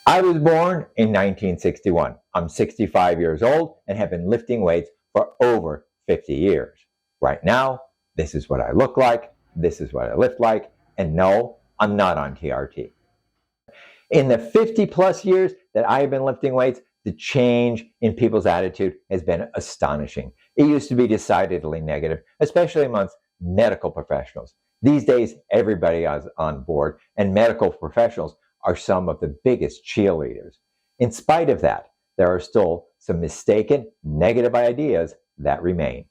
I was born in 1961. I'm 65 years old and have been lifting weights for over 50 years. Right now, this is what I look like, this is what I lift like, and no, I'm not on TRT. In the 50 plus years that I have been lifting weights, the change in people's attitude has been astonishing. It used to be decidedly negative, especially amongst medical professionals. These days, everybody is on board, and medical professionals are some of the biggest cheerleaders. In spite of that, there are still some mistaken negative ideas that remain.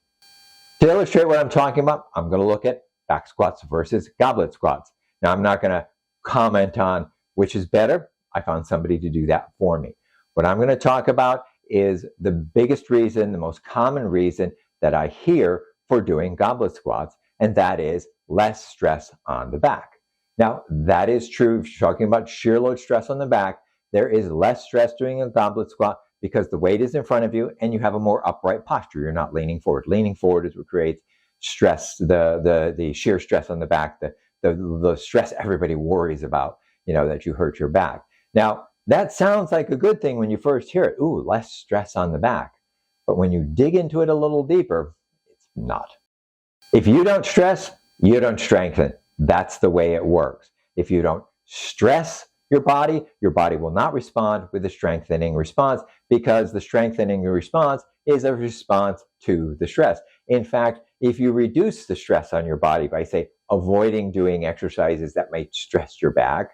To illustrate what I'm talking about, I'm going to look at back squats versus goblet squats. Now, I'm not going to comment on which is better. I found somebody to do that for me. What I'm going to talk about is the biggest reason, the most common reason that I hear for doing goblet squats, and that is less stress on the back. Now, that is true. If you're talking about shear load stress on the back, there is less stress doing a goblet squat because the weight is in front of you and you have a more upright posture. You're not leaning forward. Leaning forward is what creates stress, the shear stress on the back, the stress everybody worries about, that you hurt your back. Now, that sounds like a good thing when you first hear it. Ooh, less stress on the back. But when you dig into it a little deeper, it's not. If you don't stress, you don't strengthen. That's the way it works. If you don't stress your body will not respond with a strengthening response, because the strengthening response is a response to the stress. In fact, if you reduce the stress on your body by, say, avoiding doing exercises that may stress your back,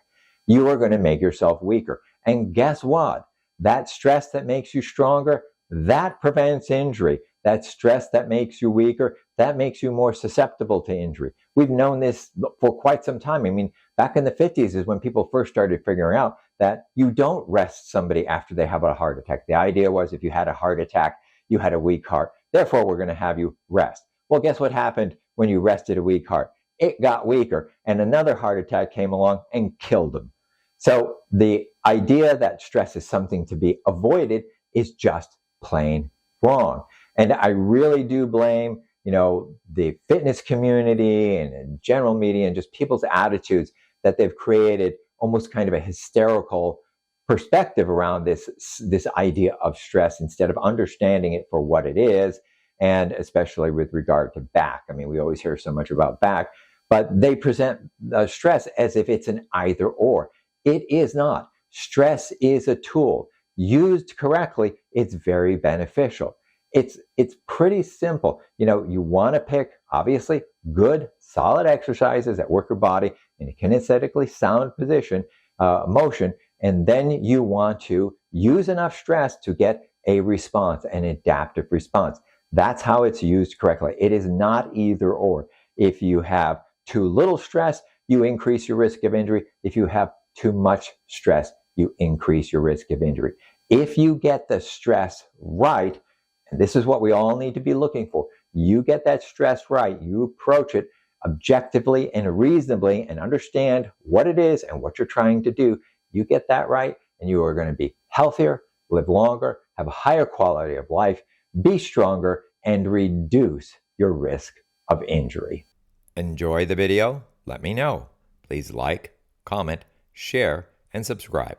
you are going to make yourself weaker. And guess what? That stress that makes you stronger, that prevents injury. That stress that makes you weaker, that makes you more susceptible to injury. We've known this for quite some time. I mean, back in the 50s is when people first started figuring out that you don't rest somebody after they have a heart attack. The idea was if you had a heart attack, you had a weak heart. Therefore, we're going to have you rest. Well, guess what happened when you rested a weak heart? It got weaker, and another heart attack came along and killed them. So the idea that stress is something to be avoided is just plain wrong. And I really do blame, the fitness community and general media and just people's attitudes that they've created almost kind of a hysterical perspective around this idea of stress instead of understanding it for what it is, and especially with regard to back. I mean, we always hear so much about back, but they present stress as if it's an either or. It is not. Stress is a tool. Used correctly, it's very beneficial. It's pretty simple. You want to pick, obviously, good, solid exercises that work your body in a kinesthetically sound motion, and then you want to use enough stress to get a response, an adaptive response. That's how it's used correctly. It is not either or. If you have too little stress, you increase your risk of injury. If you have too much stress, you increase your risk of injury. If you get the stress right, and this is what we all need to be looking for, you get that stress right, you approach it objectively and reasonably and understand what it is and what you're trying to do, you get that right, and you are going to be healthier, live longer, have a higher quality of life, be stronger, and reduce your risk of injury. Enjoy the video? Let me know. Please like, comment, share, and subscribe.